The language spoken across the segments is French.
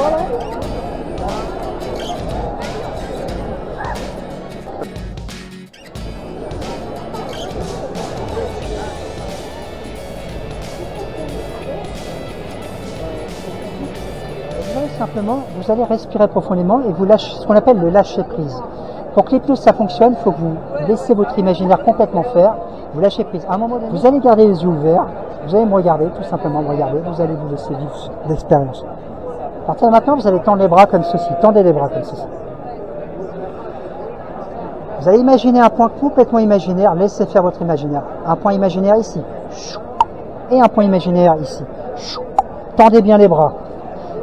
pas là? Simplement, vous allez respirer profondément et vous lâchez ce qu'on appelle le lâcher prise. Pour que l'hypnose ça fonctionne, il faut que vous laissez votre imaginaire complètement faire, vous lâchez prise. À un moment donné, vous allez garder les yeux ouverts, vous allez me regarder, tout simplement me regarder, vous allez vous laisser vivre l'expérience. À partir de maintenant, vous allez tendre les bras comme ceci, tendez les bras comme ceci. Vous allez imaginer un point complètement imaginaire, laissez faire votre imaginaire. Un point imaginaire ici, et un point imaginaire ici. Tendez bien les bras.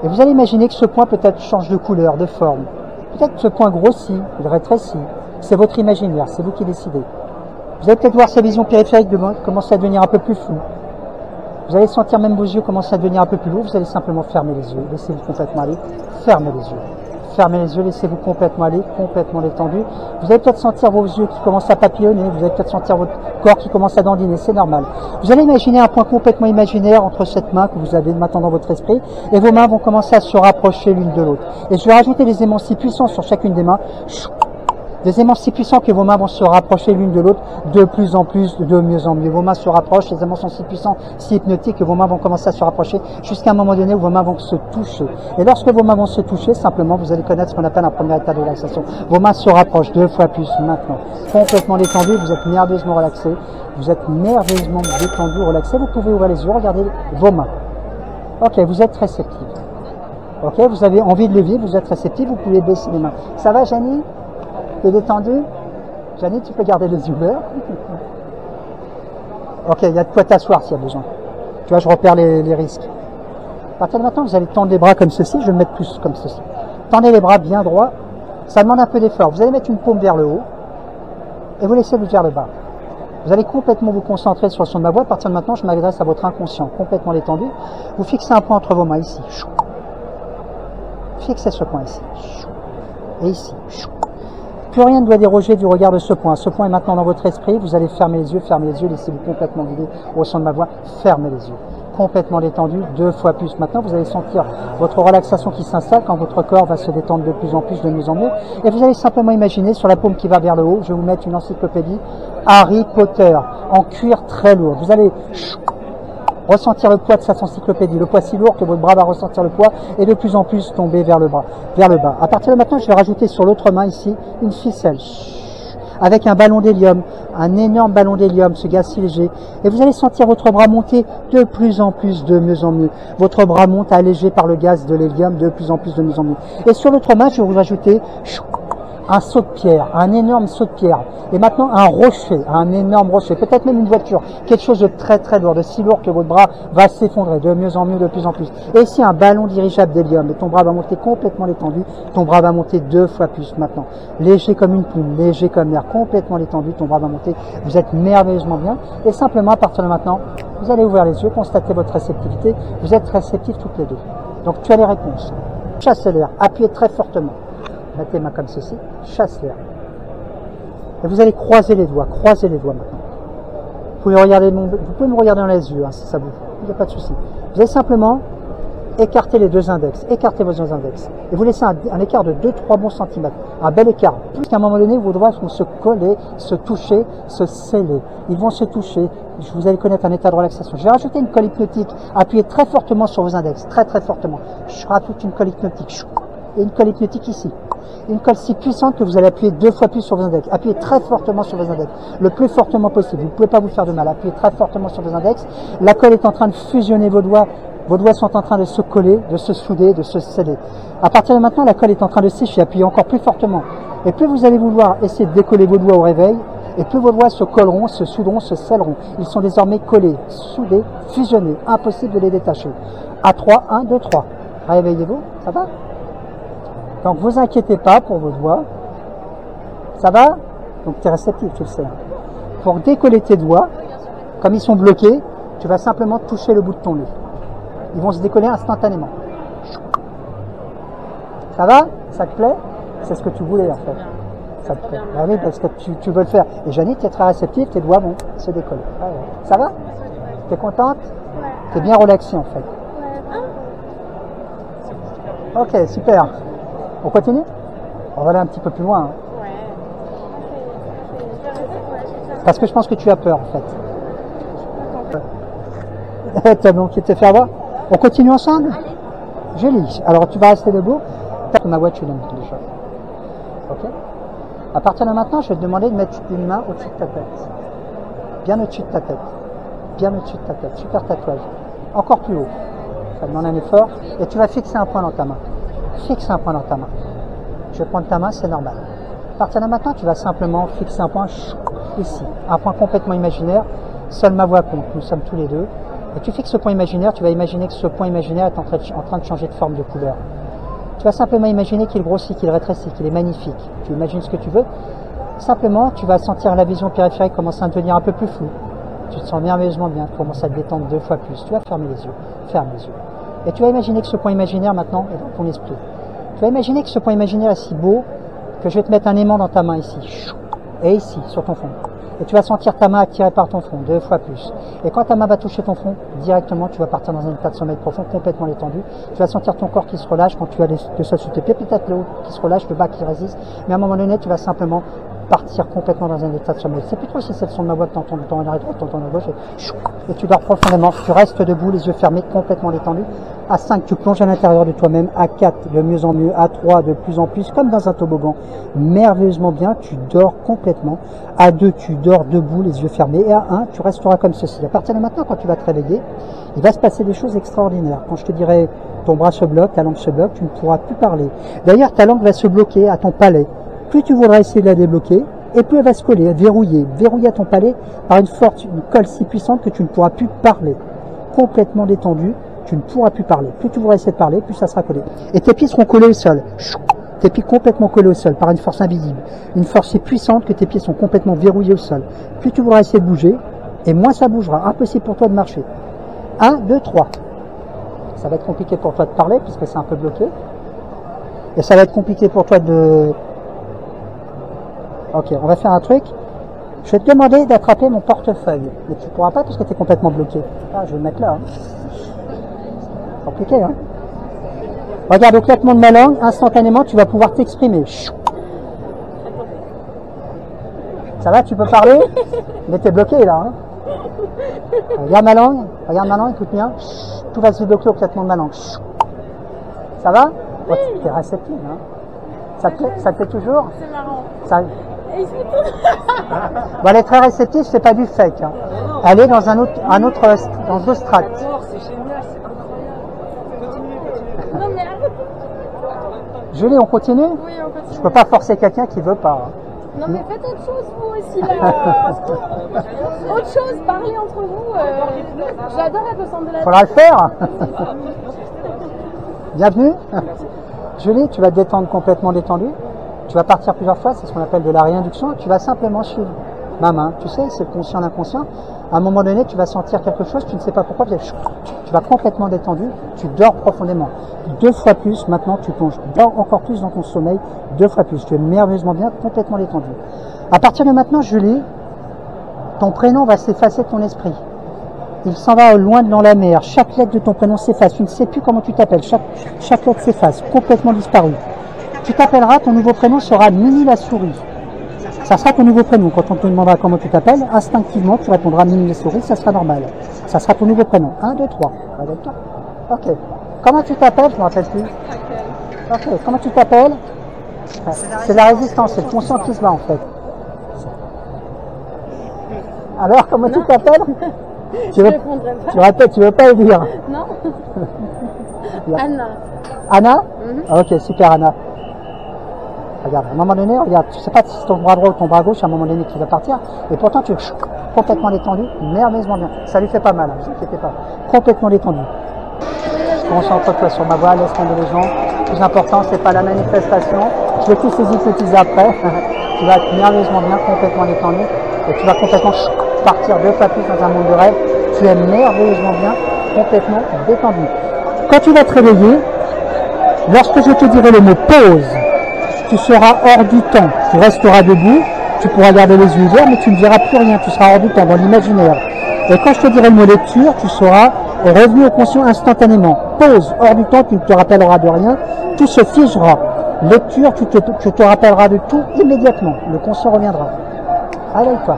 Et vous allez imaginer que ce point peut-être change de couleur, de forme. Peut-être que ce point grossit, il rétrécit. C'est votre imaginaire, c'est vous qui décidez. Vous allez peut-être voir sa vision périphérique commencer à devenir un peu plus floue. Vous allez sentir même vos yeux commencer à devenir un peu plus lourds. Vous allez simplement fermer les yeux, laissez-vous complètement aller. Fermez les yeux. Fermez les yeux, laissez-vous complètement aller, complètement détendu. Vous allez peut-être sentir vos yeux qui commencent à papillonner, vous allez peut-être sentir votre corps qui commence à dandiner, c'est normal. Vous allez imaginer un point complètement imaginaire entre cette main que vous avez maintenant dans votre esprit, et vos mains vont commencer à se rapprocher l'une de l'autre. Et je vais rajouter des aimants si puissants sur chacune des mains, des aimants si puissants que vos mains vont se rapprocher l'une de l'autre de plus en plus, de mieux en mieux. Vos mains se rapprochent, les aimants sont si puissants, si hypnotiques que vos mains vont commencer à se rapprocher jusqu'à un moment donné où vos mains vont se toucher. Et lorsque vos mains vont se toucher, simplement, vous allez connaître ce qu'on appelle un premier état de relaxation. Vos mains se rapprochent 2 fois plus maintenant. Complètement détendu, vous êtes merveilleusement relaxé. Vous êtes merveilleusement détendu, relaxé. Vous pouvez ouvrir les yeux, regardez vos mains. Ok, vous êtes réceptif. Ok, vous avez envie de le vivre, vous êtes réceptif, vous pouvez baisser les mains. Ça va, Janie? T'es détendu? Janie, tu peux garder les yeux ouverts. Ok, il y a de quoi t'asseoir s'il y a besoin. Tu vois, je repère les risques. À partir de maintenant, vous allez tendre les bras comme ceci. Je vais me mettre plus comme ceci. Tendez les bras bien droits. Ça demande un peu d'effort. Vous allez mettre une paume vers le haut et vous laissez vers le bas. Vous allez complètement vous concentrer sur le son de ma voix. À partir de maintenant, je m'adresse à votre inconscient, complètement détendu. Vous fixez un point entre vos mains ici. Fixez ce point ici. Et ici. Plus rien ne doit déroger du regard de ce point. Ce point est maintenant dans votre esprit. Vous allez fermer les yeux, laissez-vous complètement guider au son de ma voix. Fermez les yeux. Complètement détendu, 2 fois plus. Maintenant, vous allez sentir votre relaxation qui s'installe quand votre corps va se détendre de plus en plus, de mieux en mieux. Et vous allez simplement imaginer sur la paume qui va vers le haut, je vais vous mettre une encyclopédie Harry Potter en cuir très lourd. Vous allez ressentir le poids de cette encyclopédie, le poids si lourd que votre bras va ressentir le poids et de plus en plus tomber vers le bas. À partir de maintenant, je vais rajouter sur l'autre main ici une ficelle avec un ballon d'hélium, un énorme ballon d'hélium, ce gaz si léger. Et vous allez sentir votre bras monter de plus en plus, de mieux en mieux. Votre bras monte allégé par le gaz de l'hélium de plus en plus, de mieux en mieux. Et sur l'autre main, je vais vous rajouter un saut de pierre, un énorme saut de pierre. Et maintenant, un rocher, un énorme rocher, peut-être même une voiture, quelque chose de très très lourd, de si lourd que votre bras va s'effondrer de mieux en mieux, de plus en plus. Et ici, un ballon dirigeable d'hélium, et ton bras va monter complètement détendu, ton bras va monter 2 fois plus maintenant. Léger comme une plume, léger comme l'air, complètement détendu, ton bras va monter, vous êtes merveilleusement bien. Et simplement, à partir de maintenant, vous allez ouvrir les yeux, constater votre réceptivité, vous êtes réceptifs toutes les deux. Donc tu as les réponses. Chassez l'air, appuyez très fortement. Mettez les mains comme ceci, chasse l'air. Et vous allez croiser les doigts maintenant. Vous pouvez me regarder dans les yeux, hein, si ça vous... Il n'y a pas de souci. Vous allez simplement écarter les 2 index, écartez vos 2 index. Et vous laissez un écart de 2-3 bons centimètres. Un bel écart. Jusqu'à un moment donné, vos doigts vont se coller, se toucher, se sceller. Ils vont se toucher. Vous allez connaître un état de relaxation. Je vais rajouter une colle hypnotique. Appuyez très fortement sur vos index. Très très fortement. Je rajoute une colle hypnotique. Et une colle hypnotique ici. Une colle si puissante que vous allez appuyer 2 fois plus sur vos index. Appuyez très fortement sur vos index, le plus fortement possible. Vous ne pouvez pas vous faire de mal. Appuyez très fortement sur vos index. La colle est en train de fusionner vos doigts. Vos doigts sont en train de se coller, de se souder, de se sceller. À partir de maintenant, la colle est en train de sécher. Appuyez encore plus fortement. Et plus vous allez vouloir essayer de décoller vos doigts au réveil, et plus vos doigts se colleront, se souderont, se scelleront. Ils sont désormais collés, soudés, fusionnés. Impossible de les détacher. À 3, 1, 2, 3. Réveillez-vous, ça va? Donc, vous inquiétez pas pour vos doigts. Ça va? Donc, tu es réceptif, tu le sais. Pour décoller tes doigts, comme ils sont bloqués, tu vas simplement toucher le bout de ton nez. Ils vont se décoller instantanément. Ça va? Ça te plaît? C'est ce que tu voulais, en fait. Ça te plaît. Ah oui, parce que tu veux le faire. Et Janie, tu es très réceptive, tes doigts vont se décoller. Ah ouais. Ça va? Tu es contente? Tu es bien relaxée, en fait. Ok, super. On continue? On va aller un petit peu plus loin. Hein. Parce que je pense que tu as peur, en fait. T'as donc te faire voir? On continue ensemble? Julie, alors tu vas rester debout. Ma voix, tu l'aimes déjà. Ok? À partir de maintenant, je vais te demander de mettre une main au-dessus de ta tête. Bien au-dessus de ta tête. Bien au-dessus de ta tête. Super tatouage. Encore plus haut. Ça demande un effort. Et tu vas fixer un point dans ta main. Fixe un point dans ta main. Je vais prendre ta main, c'est normal. À partir de maintenant, tu vas simplement fixer un point ici. Un point complètement imaginaire. Seule ma voix compte. Nous sommes tous les deux. Et tu fixes ce point imaginaire. Tu vas imaginer que ce point imaginaire est en train de changer de forme, de couleur. Tu vas simplement imaginer qu'il grossit, qu'il rétrécit, qu'il est magnifique. Tu imagines ce que tu veux. Simplement, tu vas sentir la vision périphérique commencer à devenir un peu plus floue. Tu te sens merveilleusement bien, tu commences à te détendre 2 fois plus. Tu vas fermer les yeux, ferme les yeux. Et tu vas imaginer que ce point imaginaire maintenant est dans ton esprit. Tu vas imaginer que ce point imaginaire est si beau que je vais te mettre un aimant dans ta main ici. Et ici, sur ton front. Et tu vas sentir ta main attirée par ton front 2 fois plus. Et quand ta main va toucher ton front, directement tu vas partir dans un état de sommeil profond, complètement détendu. Tu vas sentir ton corps qui se relâche quand tu as le sol sous tes pieds, peut-être le haut qui se relâche, le bas qui résiste. Mais à un moment donné, tu vas simplement partir complètement dans un état de sommeil. C'est plus trop si c'est le son de ma voix que tu entends, tu entends la gauche et tu dors profondément. Tu restes debout, les yeux fermés, complètement détendus. À 5, tu plonges à l'intérieur de toi-même. À 4, de mieux en mieux. À 3, de plus en plus, comme dans un toboggan. Merveilleusement bien, tu dors complètement. À 2, tu dors debout, les yeux fermés. Et à 1, tu resteras comme ceci. À partir de maintenant, quand tu vas te réveiller, il va se passer des choses extraordinaires. Quand je te dirai, ton bras se bloque, ta langue se bloque, tu ne pourras plus parler. D'ailleurs, ta langue va se bloquer à ton palais. Plus tu voudras essayer de la débloquer, et plus elle va se coller, verrouiller à ton palais par une colle si puissante que tu ne pourras plus parler. Complètement détendu, tu ne pourras plus parler. Plus tu voudras essayer de parler, plus ça sera collé. Et tes pieds seront collés au sol. Tes pieds complètement collés au sol par une force invisible. Une force si puissante que tes pieds sont complètement verrouillés au sol. Plus tu voudras essayer de bouger, et moins ça bougera. Impossible pour toi de marcher. 1, 2, 3. Ça va être compliqué pour toi de parler puisque c'est un peu bloqué. Et ça va être compliqué pour toi de... Ok, on va faire un truc. Je vais te demander d'attraper mon portefeuille. Mais tu ne pourras pas parce que tu es complètement bloqué. Ah, je vais le mettre là. Hein. C'est compliqué, hein. Regarde, au claquement de ma langue, instantanément, tu vas pouvoir t'exprimer. Ça va, tu peux parler? Mais tu es bloqué, là. Hein. Regarde ma langue, écoute bien. Tout va se débloquer au claquement de ma langue. Ça va? Oh, tu es réceptive, hein. Ça te plaît toujours? C'est marrant. Ça... Et il se met tout... Bon, elle est très réceptive, c'est pas du fake. Hein. Elle est dans dans d'autres strates. C'est génial, c'est incroyable. Continuez. Non mais arrête. Julie, on continue? Oui, on continue. Je peux pas forcer quelqu'un qui veut pas. Non mais faites autre chose vous aussi là. Autre chose, parlez entre vous. J'adore être au centre de la... Faudra le faire. Bienvenue. Julie, tu vas te détendre complètement détendu. Tu vas partir plusieurs fois, c'est ce qu'on appelle de la réinduction. Tu vas simplement suivre ma main. Tu sais, c'est le conscient, l'inconscient. À un moment donné, tu vas sentir quelque chose, tu ne sais pas pourquoi. Tu vas complètement détendu, tu dors profondément. 2 fois plus, maintenant tu plonges. Tu dors encore plus dans ton sommeil, 2 fois plus. Tu es merveilleusement bien, complètement détendu. À partir de maintenant, Julie, ton prénom va s'effacer de ton esprit. Il s'en va au loin dans la mer. Chaque lettre de ton prénom s'efface. Tu ne sais plus comment tu t'appelles. Chaque lettre s'efface, complètement disparue. Tu t'appelleras, ton nouveau prénom sera Mini la souris. Ça sera ton nouveau prénom. Quand on te demandera comment tu t'appelles, instinctivement, tu répondras Mini la souris, ça sera normal. Ça sera ton nouveau prénom. 1, 2, 3. Ok. Comment tu t'appelles? Je ne me rappelle plus. Ok. Comment tu t'appelles? C'est la résistance, c'est le conscient qui se bat en fait. Alors, comment tu t'appelles? Tu répètes, tu veux pas le dire? Non. Anna. Anna? Ok, super Anna. Regarde, à un moment donné, regarde, tu sais pas si c'est ton bras droit ou ton bras gauche, à un moment donné qui va partir, et pourtant tu es complètement détendu, merveilleusement bien. Ça lui fait pas mal, ne vous inquiétez pas. Complètement détendu. Concentre-toi sur ma voix, laisse tomber les gens. Le plus important, c'est pas la manifestation. Je vais tous les hypnotiser après. Tu vas être merveilleusement bien, complètement détendu, et tu vas complètement partir 2 fois plus dans un monde de rêve. Tu es merveilleusement bien, complètement détendu. Quand tu vas te réveiller, lorsque je te dirai le mot pause, tu seras hors du temps. Tu resteras debout, tu pourras garder les yeux ouverts, mais tu ne verras plus rien. Tu seras hors du temps, dans l'imaginaire. Et quand je te dirai le mot lecture, tu sauras Revenu au conscient instantanément. Pause. Hors du temps, tu ne te rappelleras de rien. Tout se figera. Lecture, tu te rappelleras de tout immédiatement. Le conscient reviendra. Réveille-toi.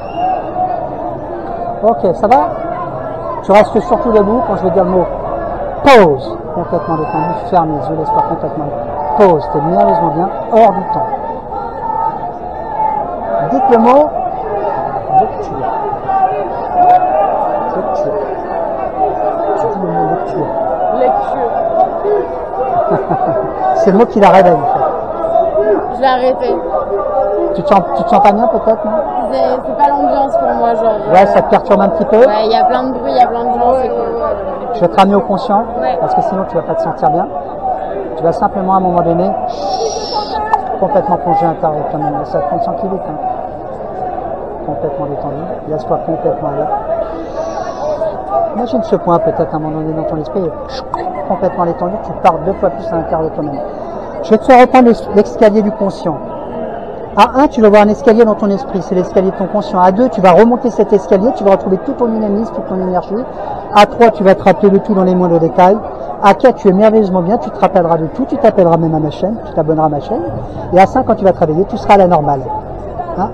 Ok, ça va? Tu restes surtout debout quand je vais dire le mot pause. Complètement détendu. Ferme les yeux, laisse-toi complètement. Pause. T'es merveilleusement bien. Hors du temps. Dites le mot lecture. Lecture. Tu dis le mot lecture. Lecture. C'est le mot qui la réveille. En fait. Je vais arrêter. Tu te sens pas bien peut-être, non? C'est pas l'ambiance pour moi, genre. Ouais, ça te perturbe un petit peu. Ouais, il y a plein de bruit, il y a plein de gens, c'est cool. Je vais te ramener au conscient, Ouais. parce que sinon tu vas pas te sentir bien. Tu vas simplement à un moment donné complètement plonger à l'intérieur de toi-même. Ça te prend tranquillité. Hein. Complètement détendu. Laisse-toi complètement aller. Imagine ce point peut-être à un moment donné dans ton esprit, complètement détendu, tu pars 2 fois plus à l'intérieur de toi-même. Je vais te faire reprendre l'escalier du conscient. À 1, tu vas voir un escalier dans ton esprit, c'est l'escalier de ton conscient. À 2, tu vas remonter cet escalier, tu vas retrouver tout ton dynamisme, toute ton énergie. À 3, tu vas te rappeler de tout dans les moindres détails. À 4, tu es merveilleusement bien, tu te rappelleras de tout, tu t'appelleras même à ma chaîne, tu t'abonneras à ma chaîne. Et à 5, quand tu vas te réveiller, tu seras à la normale. Hein?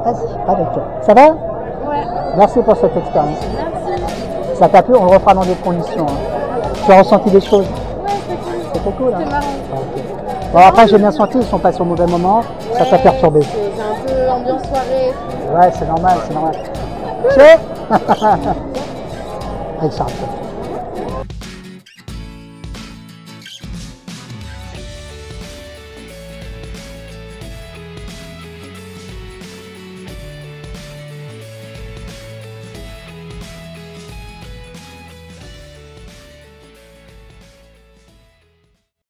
Vas-y, avec toi. Ça va? Ouais. Merci pour cette expérience. Merci. Ça t'a plu? On le refera dans des conditions. Hein. Tu as ressenti des choses? Ouais, c'est cool. C'était cool, hein? C'est marrant. Ah, okay. Bon, après, j'ai bien senti, ils sont passés au mauvais moment, ça t'a perturbé. C'est un peu ambiance soirée. Ouais, c'est normal, c'est normal. Tu sais? Allez, ça.